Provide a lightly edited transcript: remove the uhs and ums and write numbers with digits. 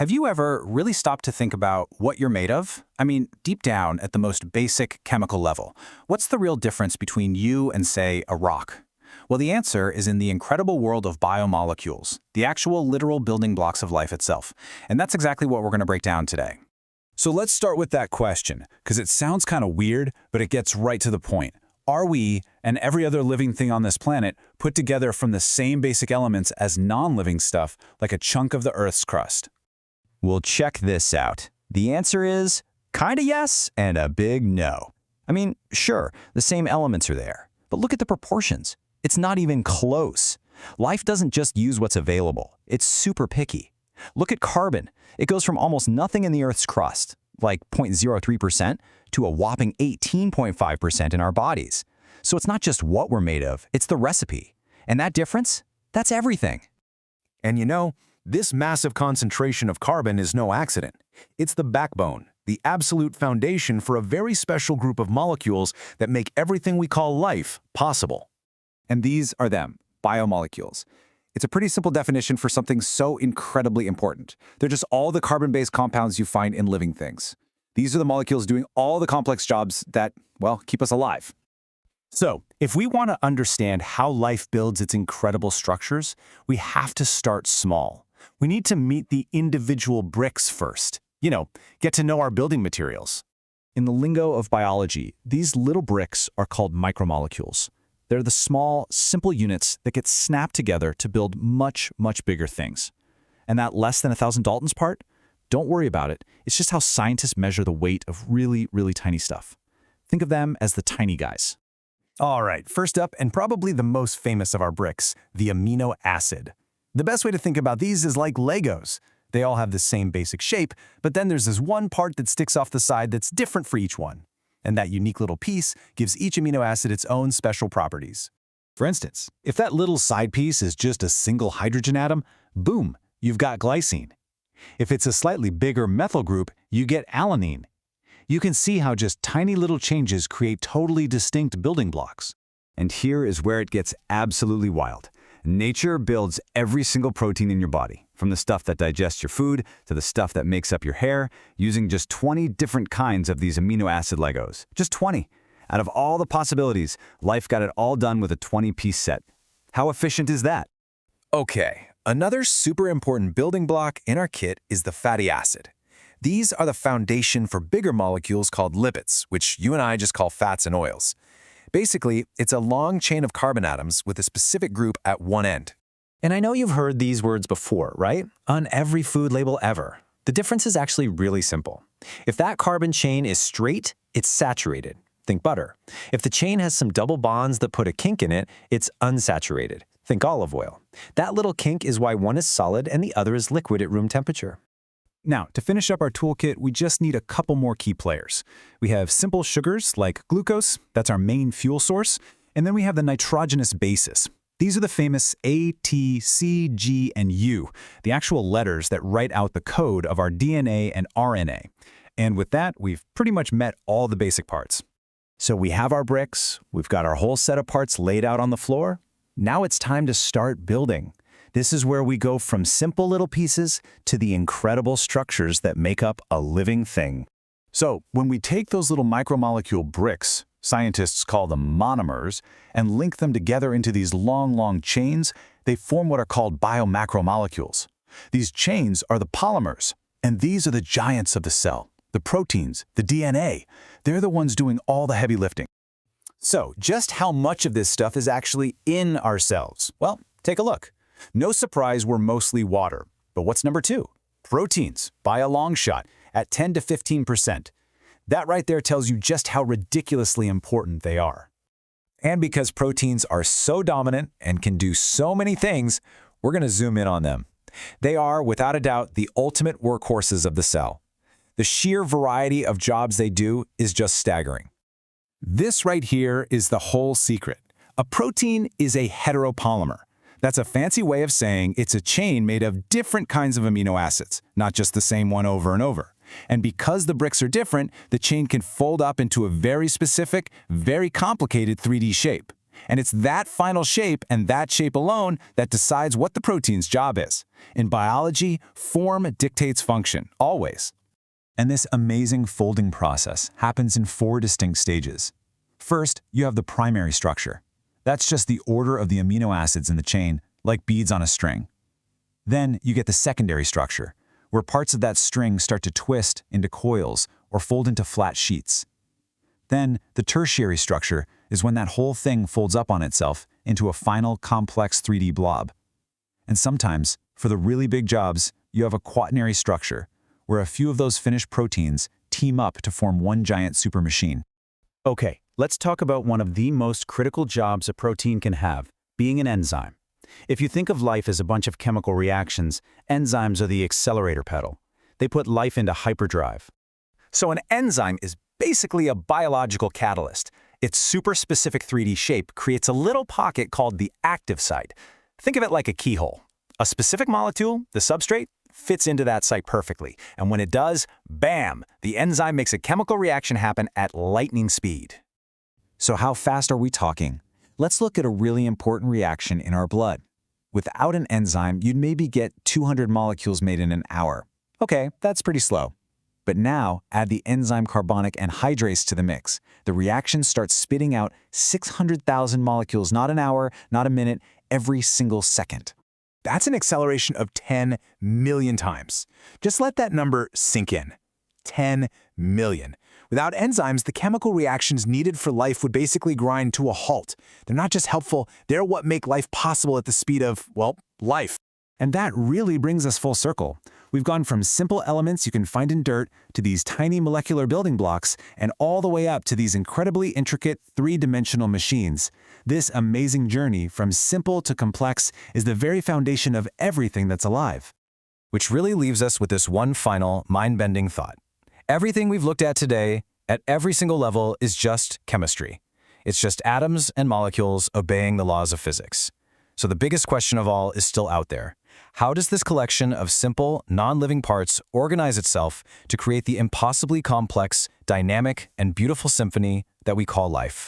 Have you ever really stopped to think about what you're made of? I mean, deep down at the most basic chemical level, what's the real difference between you and, say, a rock? Well, the answer is in the incredible world of biomolecules, the actual literal building blocks of life itself. And that's exactly what we're going to break down today. So let's start with that question, because it sounds kind of weird, but it gets right to the point. Are we, and every other living thing on this planet, put together from the same basic elements as non-living stuff, like a chunk of the Earth's crust? Well, check this out. The answer is kinda yes and a big no. I mean, sure, the same elements are there, but look at the proportions. It's not even close. Life doesn't just use what's available. It's super picky. Look at carbon. It goes from almost nothing in the Earth's crust, like 0.03%, to a whopping 18.5% in our bodies. So it's not just what we're made of, it's the recipe. And that difference, that's everything. And you know, this massive concentration of carbon is no accident. It's the backbone, the absolute foundation for a very special group of molecules that make everything we call life possible. And these are them, biomolecules. It's a pretty simple definition for something so incredibly important. They're just all the carbon-based compounds you find in living things. These are the molecules doing all the complex jobs that, well, keep us alive. So, if we want to understand how life builds its incredible structures, we have to start small. We need to meet the individual bricks first. Get to know our building materials. In the lingo of biology, these little bricks are called micromolecules. They're the small, simple units that get snapped together to build much, much bigger things. And that less than 1,000 Daltons part? Don't worry about it. It's just how scientists measure the weight of really, really tiny stuff. Think of them as the tiny guys. All right, first up, and probably the most famous of our bricks, the amino acid. The best way to think about these is like Legos. They all have the same basic shape, but then there's this one part that sticks off the side that's different for each one. And that unique little piece gives each amino acid its own special properties. For instance, if that little side piece is just a single hydrogen atom, boom, you've got glycine. If it's a slightly bigger methyl group, you get alanine. You can see how just tiny little changes create totally distinct building blocks. And here is where it gets absolutely wild. Nature builds every single protein in your body, from the stuff that digests your food to the stuff that makes up your hair, using just 20 different kinds of these amino acid Legos. Just 20. Out of all the possibilities, life got it all done with a 20-piece set. How efficient is that? Okay, another super important building block in our kit is the fatty acid. These are the foundation for bigger molecules called lipids, which you and I just call fats and oils. Basically, it's a long chain of carbon atoms with a specific group at one end. And I know you've heard these words before, right? On every food label ever. The difference is actually really simple. If that carbon chain is straight, it's saturated. Think butter. If the chain has some double bonds that put a kink in it, it's unsaturated. Think olive oil. That little kink is why one is solid and the other is liquid at room temperature. Now, to finish up our toolkit, we just need a couple more key players. We have simple sugars like glucose, that's our main fuel source, and then we have the nitrogenous bases. These are the famous A, T, C, G, and U, the actual letters that write out the code of our DNA and RNA. And with that, we've pretty much met all the basic parts. So we have our bricks, we've got our whole set of parts laid out on the floor. Now it's time to start building. This is where we go from simple little pieces to the incredible structures that make up a living thing. So when we take those little micromolecule bricks, scientists call them monomers, and link them together into these long, long chains, they form what are called biomacromolecules. These chains are the polymers, and these are the giants of the cell, the proteins, the DNA. They're the ones doing all the heavy lifting. So just how much of this stuff is actually in our cells? Well, take a look. No surprise we're mostly water. But what's number two? Proteins, by a long shot, at 10 to 15%. That right there tells you just how ridiculously important they are. And because proteins are so dominant and can do so many things, we're going to zoom in on them. They are, without a doubt, the ultimate workhorses of the cell. The sheer variety of jobs they do is just staggering. This right here is the whole secret. A protein is a heteropolymer. That's a fancy way of saying it's a chain made of different kinds of amino acids, not just the same one over and over. And because the bricks are different, the chain can fold up into a very specific, very complicated 3D shape. And it's that final shape and that shape alone that decides what the protein's job is. In biology, form dictates function, always. And this amazing folding process happens in 4 distinct stages. First, you have the primary structure. That's just the order of the amino acids in the chain, like beads on a string. Then you get the secondary structure, where parts of that string start to twist into coils or fold into flat sheets. Then the tertiary structure is when that whole thing folds up on itself into a final complex 3D blob. And sometimes, for the really big jobs, you have a quaternary structure, where a few of those finished proteins team up to form one giant supermachine. Okay, let's talk about one of the most critical jobs a protein can have, being an enzyme. If you think of life as a bunch of chemical reactions, enzymes are the accelerator pedal. They put life into hyperdrive. So an enzyme is basically a biological catalyst. Its super-specific 3D shape creates a little pocket called the active site. Think of it like a keyhole. A specific molecule, the substrate, fits into that site perfectly. And when it does, bam, the enzyme makes a chemical reaction happen at lightning speed. So how fast are we talking? Let's look at a really important reaction in our blood. Without an enzyme, you'd maybe get 200 molecules made in an hour. Okay, that's pretty slow. But now, add the enzyme carbonic anhydrase to the mix. The reaction starts spitting out 600,000 molecules, not an hour, not a minute, every single second. That's an acceleration of 10 million times. Just let that number sink in. 10 million. Without enzymes, the chemical reactions needed for life would basically grind to a halt. They're not just helpful, they're what make life possible at the speed of, well, life. And that really brings us full circle. We've gone from simple elements you can find in dirt to these tiny molecular building blocks and all the way up to these incredibly intricate 3-dimensional machines. This amazing journey from simple to complex is the very foundation of everything that's alive. Which really leaves us with this one final, mind-bending thought. Everything we've looked at today, at every single level, is just chemistry. It's just atoms and molecules obeying the laws of physics. So the biggest question of all is still out there. How does this collection of simple, non-living parts organize itself to create the impossibly complex, dynamic, and beautiful symphony that we call life?